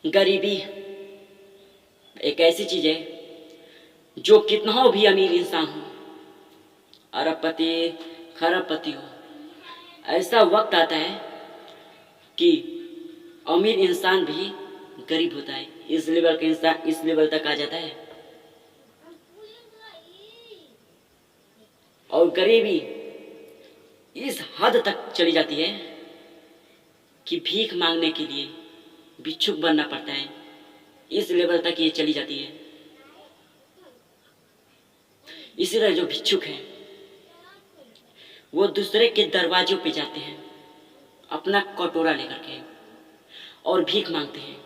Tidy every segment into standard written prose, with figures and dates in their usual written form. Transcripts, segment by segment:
गरीबी एक ऐसी चीज है जो कितना हो भी अमीर इंसान हो, अरबपति खरबपति हो, ऐसा वक्त आता है कि अमीर इंसान भी गरीब होता है। इस लेवल का इंसान इस लेवल तक आ जाता है। और गरीबी इस हद तक चली जाती है कि भीख मांगने के लिए भिक्षुक बनना पड़ता है। इस लेवल तक ये चली जाती है। इसी तरह जो भिक्षुक हैं वो दूसरे के दरवाजों पे जाते हैं अपना कटोरा लेकर के और भीख मांगते हैं,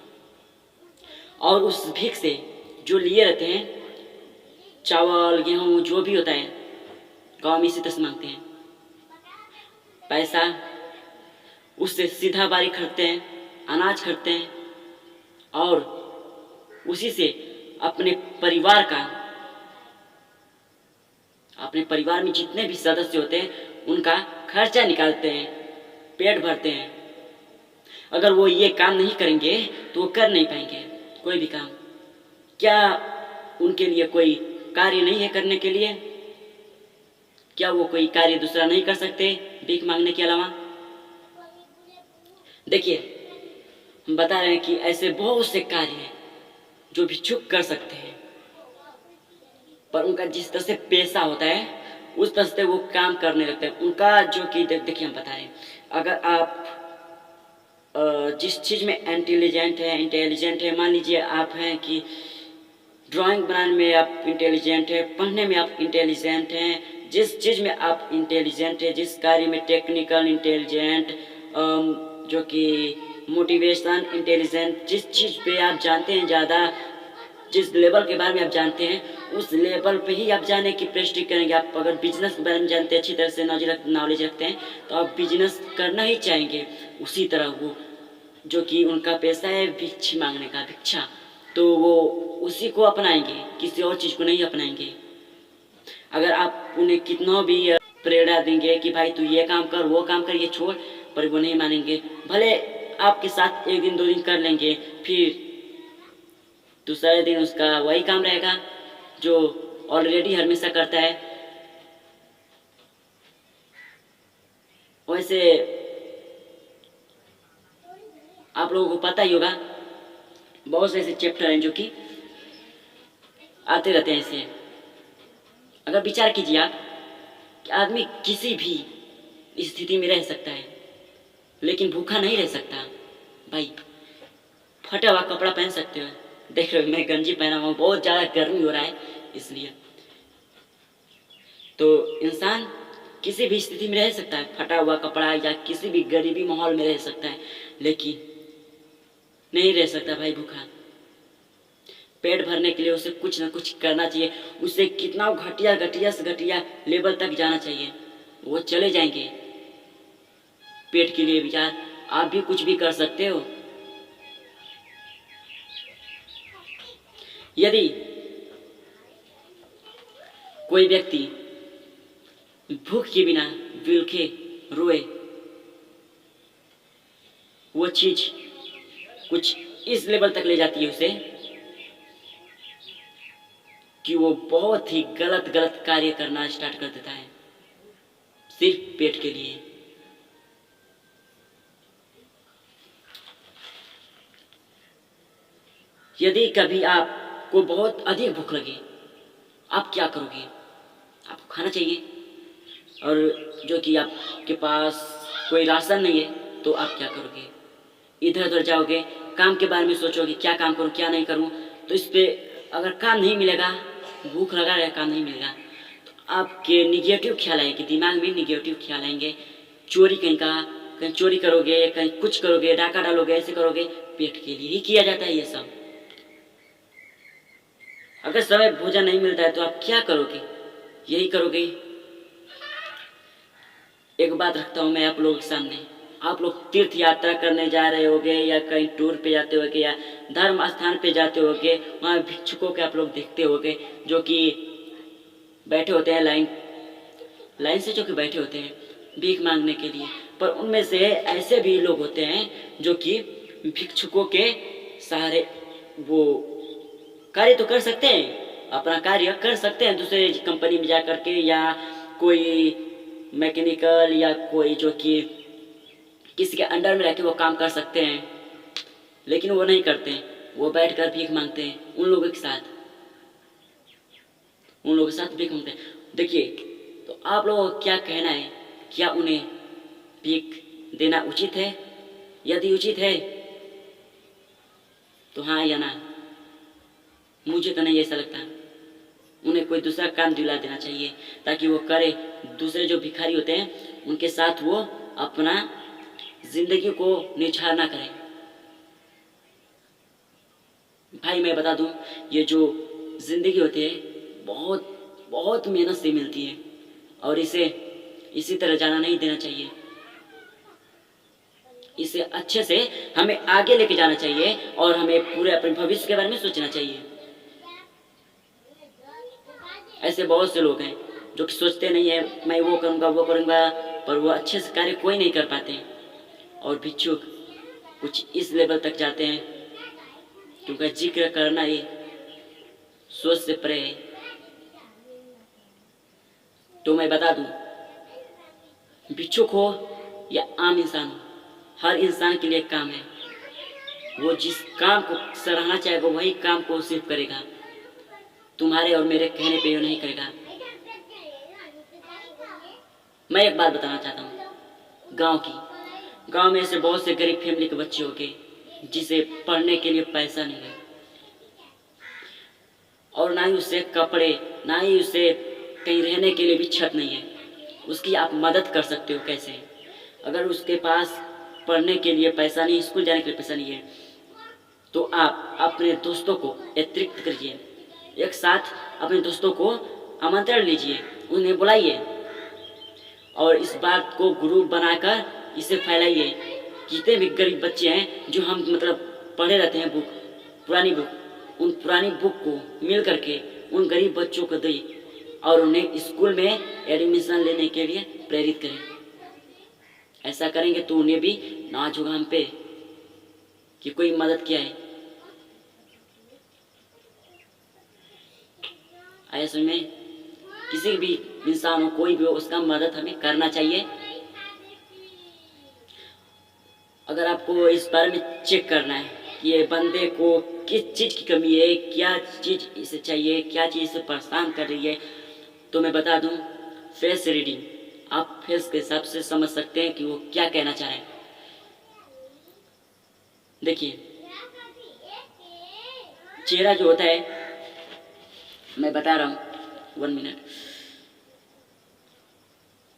और उस भीख से जो लिए रहते हैं चावल गेहूं जो भी होता है, गाँव में इसी तरह से मांगते हैं पैसा, उससे सीधा बारी खरीदते हैं, अनाज खरीदते हैं, और उसी से अपने परिवार में जितने भी सदस्य होते हैं उनका खर्चा निकालते हैं, पेट भरते हैं। अगर वो ये काम नहीं करेंगे तो वो कर नहीं पाएंगे कोई भी काम। क्या उनके लिए कोई कार्य नहीं है करने के लिए? क्या वो कोई कार्य दूसरा नहीं कर सकते भीख मांगने के अलावा? देखिए, हम बता रहे हैं कि ऐसे बहुत से कार्य हैं जो भिक्षुक कर सकते हैं, पर उनका जिस तरह से पेशा होता है उस तरह से वो काम करने लगते हैं। उनका जो कि देखिए, हम बता रहे हैं, अगर आप जिस चीज़ में इंटेलिजेंट है, मान लीजिए आप हैं कि ड्राइंग बनाने में आप इंटेलिजेंट है, पढ़ने में आप इंटेलिजेंट हैं, जिस चीज़ में आप इंटेलिजेंट है, जिस कार्य में टेक्निकल इंटेलिजेंट, जो कि मोटिवेशन इंटेलिजेंट, जिस चीज़ पे आप जानते हैं ज़्यादा, जिस लेवल के बारे में आप जानते हैं उस लेवल पे ही आप जाने की प्रैक्टिस करेंगे। आप अगर बिजनेस के बारे में जानते हैं, अच्छी तरह से नॉलेज रखते हैं, तो आप बिजनेस करना ही चाहेंगे। उसी तरह वो जो कि उनका पैसा है भिक्षा मांगने का, भिक्षा, तो वो उसी को अपनाएंगे, किसी और चीज़ को नहीं अपनाएंगे। अगर आप उन्हें कितना भी प्रेरणा देंगे कि भाई तू ये काम कर, वो काम कर, ये छोड़, पर वो नहीं मानेंगे। भले आपके साथ एक दिन 2 दिन कर लेंगे, फिर दूसरे दिन उसका वही काम रहेगा जो ऑलरेडी हमेशा करता है। वैसे आप लोगों को पता ही होगा, बहुत से ऐसे चैप्टर हैं जो कि आते रहते हैं ऐसे। अगर विचार कीजिए आप कि आदमी किसी भी स्थिति में रह सकता है लेकिन भूखा नहीं रह सकता। भाई, फटा हुआ कपड़ा पहन सकते हो, देख रहे हो मैं गंजी पहना हुआ हूँ, बहुत ज़्यादा गर्मी हो रहा है इसलिए। तो इंसान किसी भी स्थिति में रह सकता है, फटा हुआ कपड़ा या किसी भी गरीबी माहौल में रह सकता है, लेकिन नहीं रह सकता भाई भूखा। पेट भरने के लिए उसे कुछ ना कुछ करना चाहिए। उसे कितना घटिया से घटिया लेवल तक जाना चाहिए, वो चले जाएंगे पेट के लिए। विचार, आप भी कुछ भी कर सकते हो। यदि कोई व्यक्ति भूख के बिना बिलखे रोए, वो चीज कुछ इस लेवल तक ले जाती है उसे कि वो बहुत ही गलत कार्य करना स्टार्ट कर देता है सिर्फ पेट के लिए। यदि कभी आपको बहुत अधिक भूख लगे, आप क्या करोगे? आपको खाना चाहिए, और जो कि आपके पास कोई राशन नहीं है तो आप क्या करोगे? इधर उधर जाओगे, काम के बारे में सोचोगे, क्या काम करूं क्या नहीं करूं। तो इस पे अगर काम नहीं मिलेगा, भूख लगा रहे, काम नहीं मिलेगा, तो आपके निगेटिव ख्याल आएंगे, दिमाग में निगेटिव ख्याल आएंगे। चोरी कहीं चोरी करोगे, कहीं कुछ करोगे, डाका डालोगे, ऐसे करोगे। पेट के लिए ही किया जाता है ये सब। अगर समय भोजन नहीं मिलता है तो आप क्या करोगे? यही करोगे। एक बात रखता हूं मैं आप लोगों के सामने, आप लोग तीर्थ यात्रा करने जा रहे होगे या कहीं टूर पे जाते होगे या धर्म स्थान पे जाते होगे, वहाँ भिक्षुकों के आप लोग देखते होगे जो कि बैठे होते हैं लाइन से, जो कि बैठे होते हैं भीख मांगने के लिए। पर उनमें से ऐसे भी लोग होते हैं जो कि भिक्षुकों के सहारे वो कार्य तो कर सकते हैं, अपना कार्य कर सकते हैं दूसरे कंपनी में जा करके, या कोई मैकेनिकल या कोई जो कि किसी के अंडर में रह के वो काम कर सकते हैं, लेकिन वो नहीं करते हैं। वो बैठकर भीख मांगते हैं उन लोगों के साथ, भीख मांगते हैं। देखिए, तो आप लोगों को क्या कहना है, क्या उन्हें भीख देना उचित है? यदि उचित है तो हाँ या ना? मुझे तो नहीं ऐसा लगता। उन्हें कोई दूसरा काम दिला देना चाहिए ताकि वो करे, दूसरे जो भिखारी होते हैं उनके साथ वो अपना जिंदगी को निछावर ना करें। भाई मैं बता दूं, ये जो जिंदगी होती है बहुत बहुत मेहनत से मिलती है, और इसे इसी तरह जाना नहीं देना चाहिए। इसे अच्छे से हमें आगे लेके जाना चाहिए और हमें पूरे अपने भविष्य के बारे में सोचना चाहिए। ऐसे बहुत से लोग हैं जो कि सोचते नहीं है मैं वो करूँगा, पर वो अच्छे से कार्य कोई नहीं कर पाते। और भिक्षुक कुछ इस लेवल तक जाते हैं क्योंकि जिक्र करना ही सोच से परे है। तो मैं बता दूं, भिक्षुक हो या आम इंसान हो, हर इंसान के लिए काम है। वो जिस काम को सराहना चाहेगा वही काम को सिर्फ करेगा, तुम्हारे और मेरे कहने पे वो नहीं करेगा। मैं एक बात बताना चाहता हूँ गांव में ऐसे बहुत से गरीब फैमिली के बच्चे होंगे जिसे पढ़ने के लिए पैसा नहीं है, और ना ही उसे कपड़े, ना ही उसे कहीं रहने के लिए भी छत नहीं है। उसकी आप मदद कर सकते हो कैसे? अगर उसके पास पढ़ने के लिए पैसा नहीं, स्कूल जाने के लिए पैसा नहीं है, तो आप अपने दोस्तों को एकत्रित करिए, एक साथ अपने दोस्तों को आमंत्रण लीजिए, उन्हें बुलाइए और इस बात को ग्रुप बनाकर इसे फैलाइए। जितने भी गरीब बच्चे हैं जो हम पढ़े रहते हैं पुरानी बुक, उन पुरानी बुक को मिल करके उन गरीब बच्चों को दें और उन्हें स्कूल में एडमिशन लेने के लिए प्रेरित करें। ऐसा करेंगे तो उन्हें भी नाज होगा हम पे कि कोई मदद किया है। ऐसे में किसी भी इंसान हो, कोई भी हो, उसका मदद हमें करना चाहिए। अगर आपको इस बारे में चेक करना है कि ये बंदे को किस चीज़ की कमी है, क्या चीज़ इसे चाहिए, क्या चीज़ इसे परेशान कर रही है, तो मैं बता दूं, फेस रीडिंग। आप फेस के हिसाब से समझ सकते हैं कि वो क्या कहना चाह रहे हैं। देखिए, चेहरा जो होता है, मैं बता रहा हूँ 1 मिनट,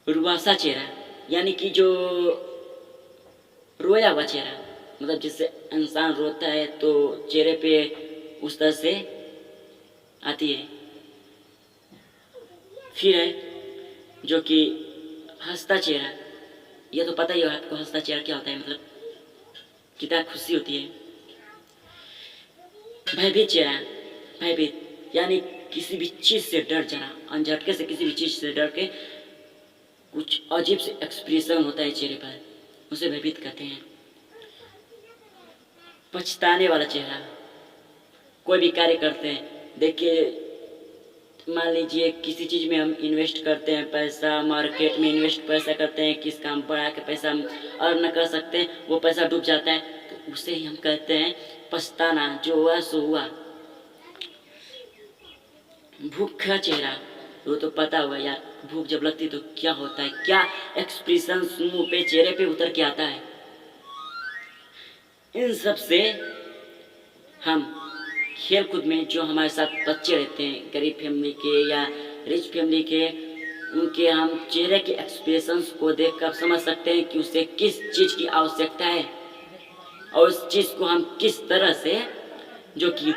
रुआसा चेहरा यानी कि जो रोया हुआ चेहरा, जिससे इंसान रोता है तो चेहरे पे उस तरह से आती है। फिर है जो कि हंसता चेहरा, यह तो पता ही है आपको हंसता चेहरा क्या होता है, कितना खुशी होती है। भयभीत चेहरा, भयभीत यानी किसी भी चीज़ से डर जाना, अनझटके से किसी भी चीज़ से डर के कुछ अजीब से एक्सप्रेशन होता है चेहरे पर, उसे भयभीत कहते हैं। पछताने वाला चेहरा, कोई भी कार्य करते हैं, देखिए मान लीजिए किसी चीज़ में हम इन्वेस्ट करते हैं पैसा, मार्केट में इन्वेस्ट पैसा करते हैं, किस काम बढ़ा के पैसा हम अर्न कर सकते हैं, वो पैसा डूब जाता है, तो उसे ही हम कहते हैं पछताना, जो हुआ सो हुआ। भूखा चेहरा, वो तो पता हुआ यार, भूख जब लगती तो क्या होता है, क्या एक्सप्रेशन मुंह पे चेहरे पे उतर के आता है। इन सब से हम खेल कूद में जो हमारे साथ बच्चे रहते हैं, गरीब फैमिली के या रिच फैमिली के, उनके हम चेहरे के एक्सप्रेशंस को देखकर समझ सकते हैं कि उसे किस चीज़ की आवश्यकता है और उस चीज़ को हम किस तरह से जो कि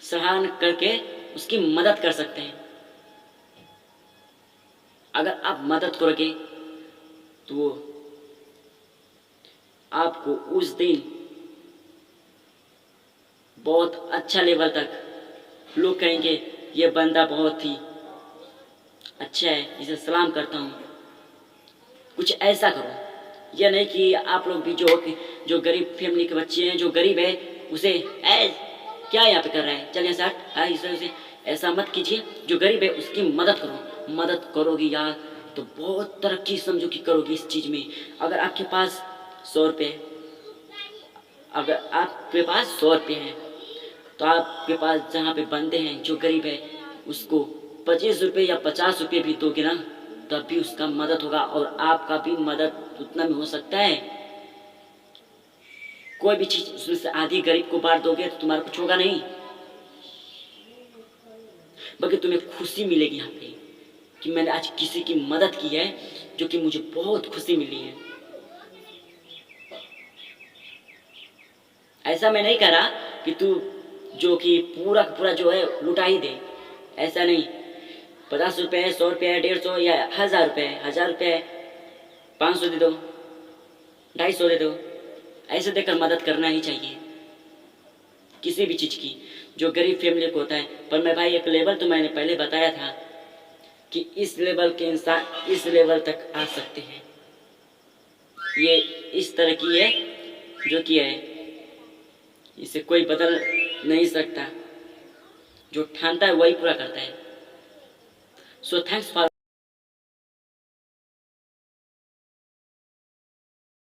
सराहना करके उसकी मदद कर सकते हैं। अगर आप मदद करोगे तो आपको उस दिन बहुत अच्छा लेवल तक लोग कहेंगे ये बंदा बहुत ही अच्छा है, इसे सलाम करता हूँ। कुछ ऐसा करो यह नहीं कि आप लोग भी जो गरीब फैमिली के बच्चे हैं, जो गरीब है, उसे क्या यहाँ पे कर रहा है, चल यहाँ से हट, ऐसे उसे ऐसा मत कीजिए। जो गरीब है उसकी मदद करो, मदद करोगी यार तो बहुत तरक्की समझो कि करोगी इस चीज़ में। अगर आपके पास 100 रुपये, अगर आपके पास 100 रुपये हैं तो आपके पास जहाँ पे बंदे हैं जो गरीब है उसको 25 रुपये या 50 रुपये भी दोगे ना, तब भी उसका मदद होगा और आपका भी मदद उतना में हो सकता है। कोई भी चीज़ उसमें से आधी गरीब को बांट दोगे तो तुम्हारा कुछ होगा नहीं, बल्कि तुम्हें खुशी मिलेगी यहाँ पे कि मैंने आज किसी की मदद की है, जो कि मुझे बहुत खुशी मिली है। ऐसा मैं नहीं कह रहा कि तू जो कि पूरा का पूरा जो है लुटा ही दे, ऐसा नहीं। 50 रुपये है, 100 रुपये है, 150 या 1000 रुपये है, 1000 रुपये है, 500 दे दो, 250 दे दो, ऐसे देकर मदद करना ही चाहिए किसी भी चीज़ की जो गरीब फैमिली को होता है। पर मैं भाई एक लेवल तो मैंने पहले बताया था कि इस लेवल के इंसान इस लेवल तक आ सकते हैं। ये इस तरह की है जो कि है, इसे कोई बदल नहीं सकता, जो ठानता है वही पूरा करता है। So thanks for